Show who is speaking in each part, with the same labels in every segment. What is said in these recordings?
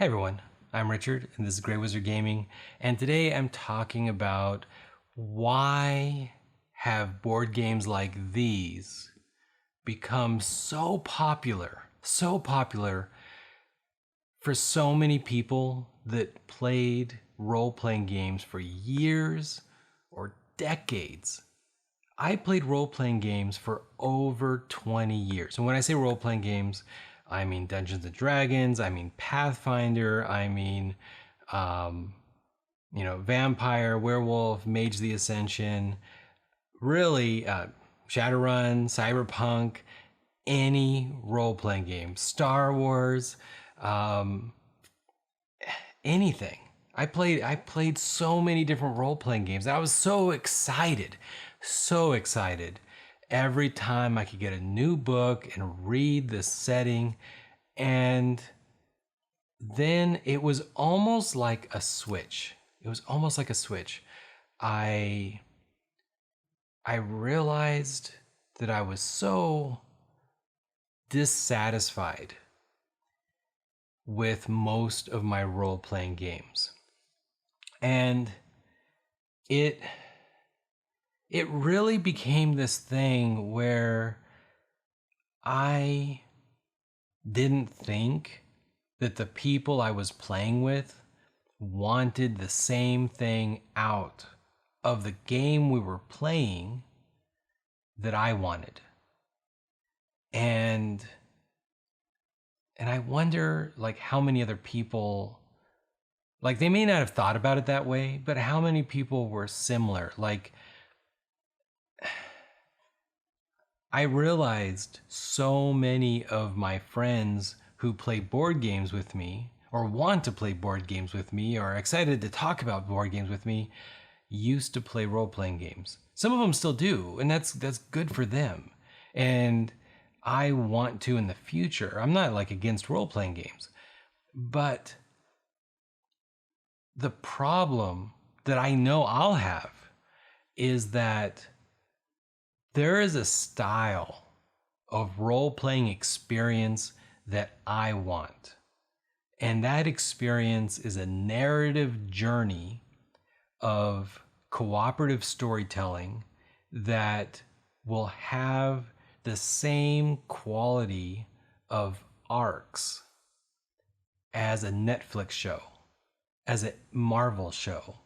Speaker 1: Hey everyone, I'm Richard and this is Grey Wizard Gaming, and today I'm talking about why have board games like these become so popular for so many people that played role-playing games for years or decades. I played role-playing games for over 20 years. And when I say role-playing games, I mean Dungeons and Dragons, I mean Pathfinder, I mean, Vampire, Werewolf, Mage the Ascension, really, Shadowrun, Cyberpunk, any role-playing game, Star Wars, um, anything. I played so many different role-playing games. I was so excited every time I could get a new book and read the setting. And then it was almost like a switch. It was almost like a switch. I I realized that I was so dissatisfied with most of my role-playing games. And it it really became this thing where I didn't think that the people I was playing with wanted the same thing out of the game we were playing that I wanted. And I wonder like how many other people, like, they may not have thought about it that way, but how many people were similar? Like, I realized so many of my friends who play board games with me or want to play board games with me or are excited to talk about board games with me used to play role-playing games. Some of them still do, and that's good for them. And I want to in the future. I'm not like against role-playing games, but the problem that I know I'll have is that there is a style of role playing experience that I want. And that experience is a narrative journey of cooperative storytelling that will have the same quality of arcs as a Netflix show, as a Marvel show,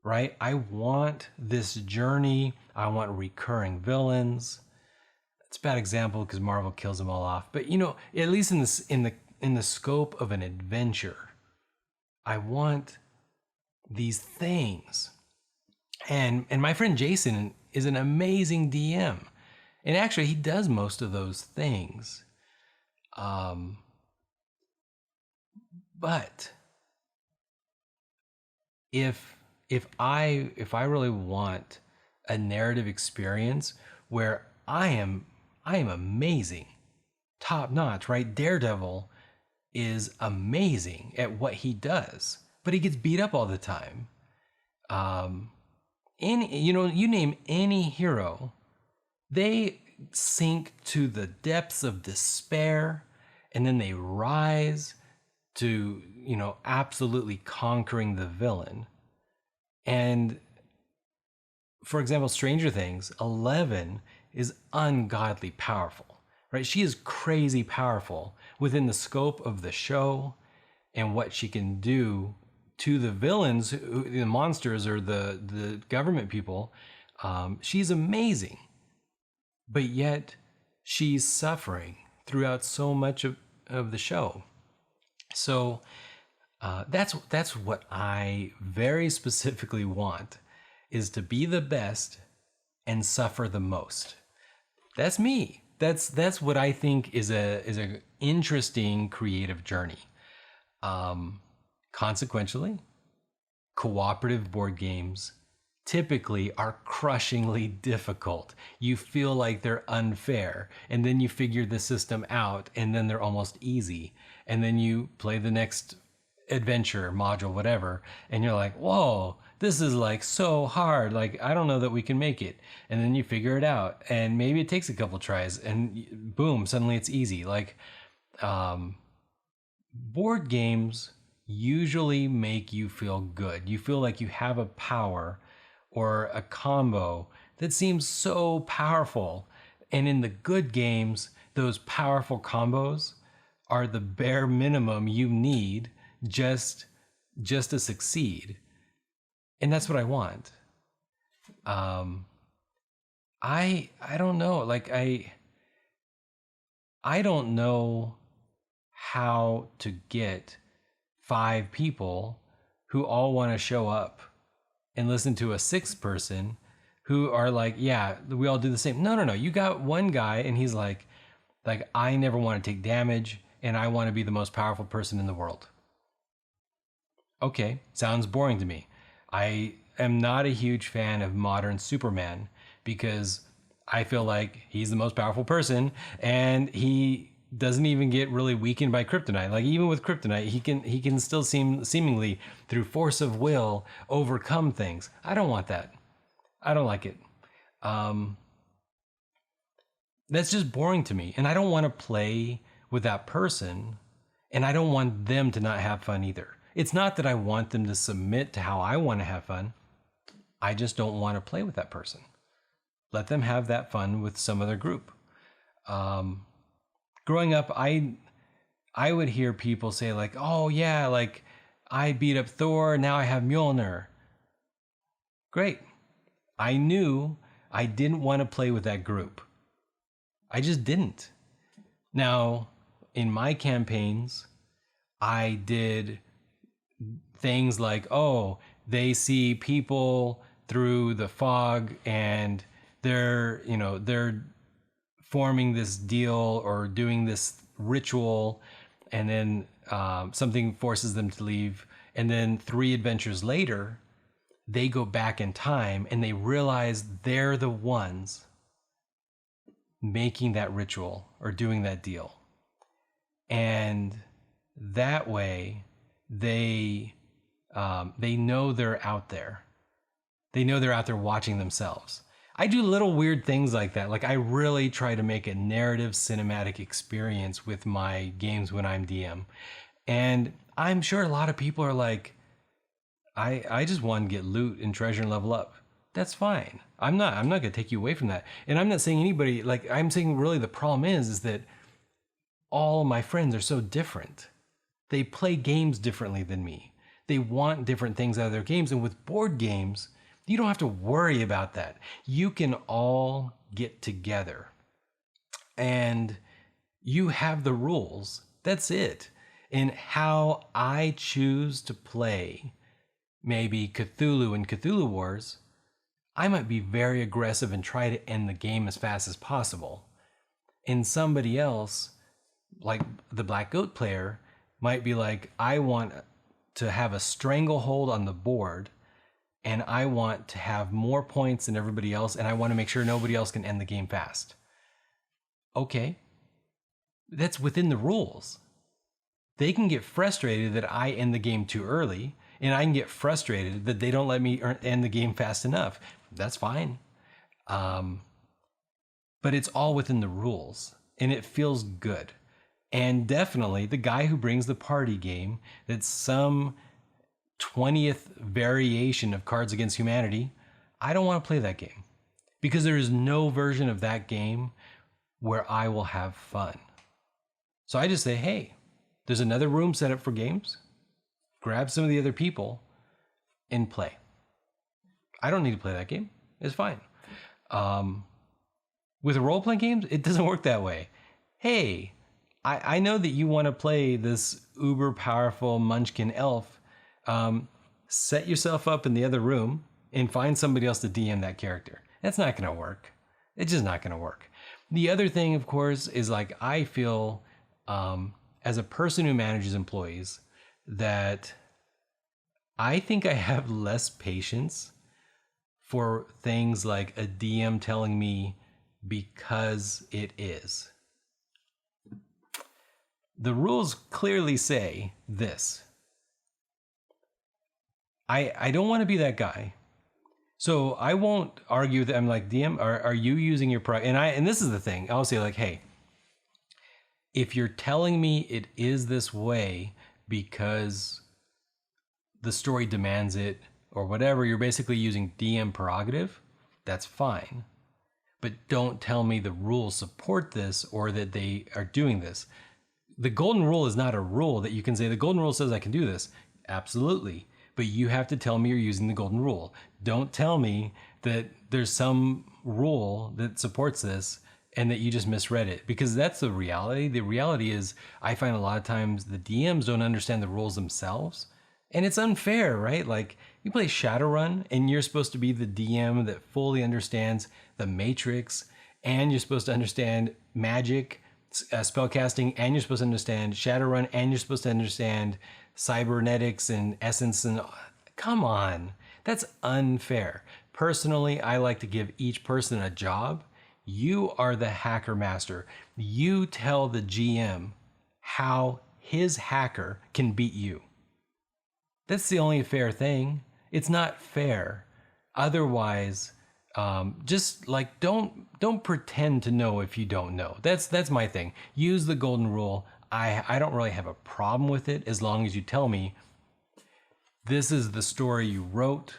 Speaker 1: right? I want this journey. I want recurring villains. It's a bad example because Marvel kills them all off. But at least in the scope of an adventure, I want these things. And my friend Jason is an amazing DM. And actually he does most of those things. But if I really want a narrative experience where I am amazing, top notch, right? Daredevil is amazing at what he does, but he gets beat up all the time. You name any hero, they sink to the depths of despair and then they rise to, absolutely conquering the villain. And for example, Stranger Things, 11 is ungodly powerful, right? She is crazy powerful within the scope of the show and what she can do to the villains, the monsters or the government people. She's amazing, but yet she's suffering throughout so much of the show. So that's what I very specifically want, is to be the best and suffer the most. That's me. That's what I think is a interesting creative journey. Consequentially, cooperative board games typically are crushingly difficult. You feel like they're unfair, and then you figure the system out, and then they're almost easy. And then you play the next adventure, module, whatever, and you're like, whoa, this is like so hard. Like, I don't know that we can make it. And then you figure it out, and maybe it takes a couple tries, and boom, suddenly it's easy. Like, board games usually make you feel good. You feel like you have a power or a combo that seems so powerful. And in the good games, those powerful combos are the bare minimum you need just to succeed. And that's what I want. I don't know. Like I don't know how to get 5 people who all want to show up and listen to a 6th person who are like, yeah, we all do the same. No. You got one guy and he's like I never want to take damage and I want to be the most powerful person in the world. Okay, sounds boring to me. I am not a huge fan of modern Superman because I feel like he's the most powerful person and he doesn't even get really weakened by kryptonite. Like even with kryptonite, he can still seemingly through force of will overcome things. I don't want that. I don't like it. That's just boring to me, and I don't want to play with that person, and I don't want them to not have fun either. It's not that I want them to submit to how I want to have fun. I just don't want to play with that person. Let them have that fun with some other group. Growing up, I would hear people say like, "Oh yeah, like I beat up Thor, now I have Mjolnir." Great. I knew I didn't want to play with that group. I just didn't. Now, in my campaigns, I did things like, oh, they see people through the fog and they're forming this deal or doing this ritual, and then something forces them to leave. And then 3 adventures later, they go back in time and they realize they're the ones making that ritual or doing that deal. And that way they know they're out there. They know they're out there watching themselves. I do little weird things like that. Like I really try to make a narrative cinematic experience with my games when I'm DM. And I'm sure a lot of people are like, I just want to get loot and treasure and level up. That's fine. I'm not going to take you away from that. And I'm not saying anybody, like I'm saying really the problem is that all my friends are so different. They play games differently than me. They want different things out of their games. And with board games, you don't have to worry about that. You can all get together and you have the rules. That's it. And how I choose to play maybe Cthulhu and Cthulhu Wars, I might be very aggressive and try to end the game as fast as possible. And somebody else, like the Black Goat player, might be like, I want to have a stranglehold on the board and I want to have more points than everybody else and I want to make sure nobody else can end the game fast. Okay, that's within the rules. They can get frustrated that I end the game too early, and I can get frustrated that they don't let me end the game fast enough. That's fine. But it's all within the rules, and it feels good. And definitely the guy who brings the party game that's some 20th variation of Cards Against Humanity, I don't want to play that game because there is no version of that game where I will have fun. So I just say, hey, there's another room set up for games. Grab some of the other people and play. I don't need to play that game. It's fine. With role-playing games, it doesn't work that way. Hey, I know that you want to play this uber powerful munchkin elf. Set yourself up in the other room and find somebody else to DM that character. That's not going to work. It's just not going to work. The other thing, of course, is like I feel as a person who manages employees that I think I have less patience for things like a DM telling me because it is. The rules clearly say this. I don't want to be that guy. So I won't argue that I'm like, DM, are you using your and this is the thing. I'll say like, hey, If you're telling me it is this way because the story demands it or whatever, you're basically using DM prerogative, that's fine. But don't tell me the rules support this or that they are doing this. The golden rule is not a rule that you can say, the golden rule says I can do this. Absolutely. But you have to tell me you're using the golden rule. Don't tell me that there's some rule that supports this and that you just misread it, because that's the reality. The reality is I find a lot of times the DMs don't understand the rules themselves. And it's unfair, right? Like you play Shadowrun and you're supposed to be the DM that fully understands the Matrix, and you're supposed to understand magic, spellcasting, and you're supposed to understand Shadowrun, and you're supposed to understand cybernetics and essence. And come on, that's unfair. Personally, I like to give each person a job. You are the hacker master. You tell the GM how his hacker can beat you. That's the only fair thing. It's not fair. Otherwise, just like don't pretend to know if you don't know. That's my thing. Use the golden rule. I don't really have a problem with it as long as you tell me this is the story you wrote.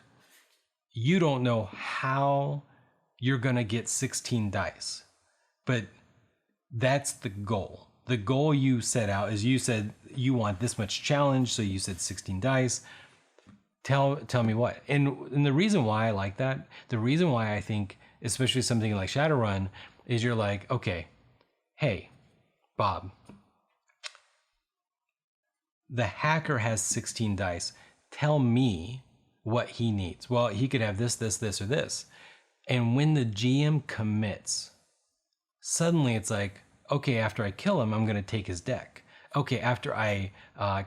Speaker 1: You don't know how you're gonna get 16 dice, but that's the goal. The goal you set out is, you said you want this much challenge, so you said 16 dice. Tell me what. And the reason why I like that, the reason why I think, especially something like Shadowrun, is you're like, okay, hey, Bob, the hacker has 16 dice. Tell me what he needs. Well, he could have this, this, this, or this. And when the GM commits, suddenly it's like, okay, after I kill him, I'm going to take his deck. Okay, after I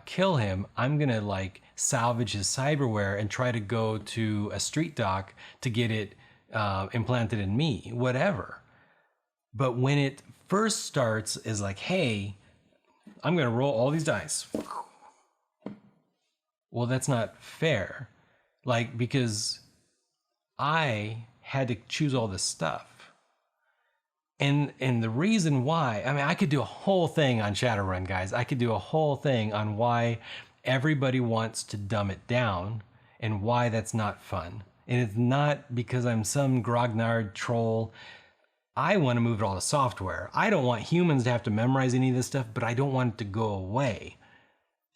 Speaker 1: kill him, I'm going to like salvage his cyberware and try to go to a street dock to get it implanted in me, whatever. But when it first starts is like, hey, I'm going to roll all these dice. Well, that's not fair. Like, because I had to choose all this stuff. And the reason why, I mean, I could do a whole thing on Shadowrun, guys. I could do a whole thing on why everybody wants to dumb it down and why that's not fun. And it's not because I'm some grognard troll. I want to move it all to software. I don't want humans to have to memorize any of this stuff, but I don't want it to go away.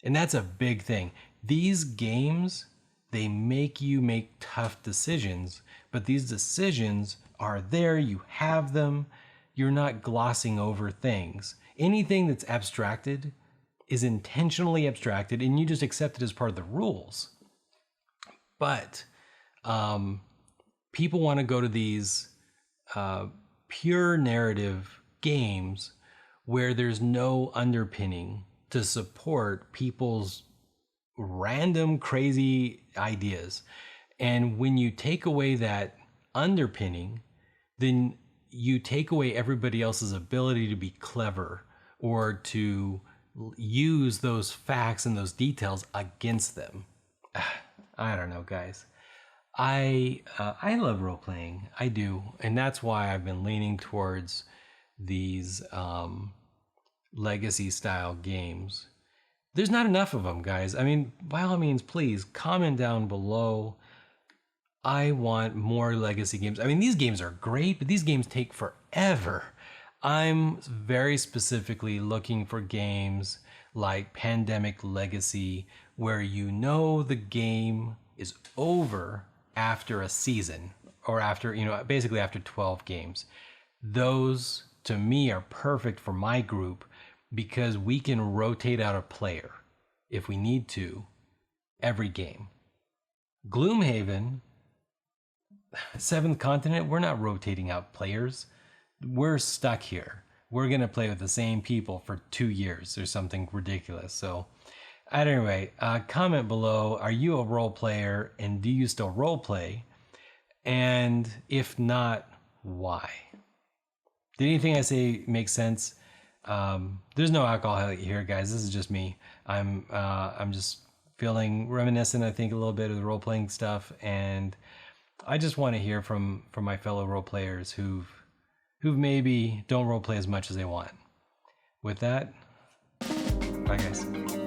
Speaker 1: And that's a big thing. These games, they make you make tough decisions, but these decisions are there. You have them. You're not glossing over things. Anything that's abstracted is intentionally abstracted, and you just accept it as part of the rules. But people want to go to these pure narrative games where there's no underpinning to support people's random crazy ideas. And when you take away that underpinning, then you take away everybody else's ability to be clever or to use those facts and those details against them. I don't know, guys. I love role playing. I do, and that's why I've been leaning towards these legacy style games. There's not enough of them, guys. I mean, by all means, please comment down below. I want more legacy games. I mean, these games are great, but these games take forever. I'm very specifically looking for games like Pandemic Legacy, where you know the game is over after a season, or after, basically after 12 games. Those, to me, are perfect for my group because we can rotate out a player if we need to every game. Gloomhaven, Seventh Continent, we're not rotating out players. We're stuck here. We're going to play with the same people for 2 years or something ridiculous. So at any rate, comment below, are you a role player and do you still role play? And if not, why? Did anything I say make sense? There's no alcohol here, guys. This is just me. I'm just feeling reminiscent, I think, a little bit of the role-playing stuff, and I just want to hear from my fellow role players who maybe don't role play as much as they want. with that, bye guys.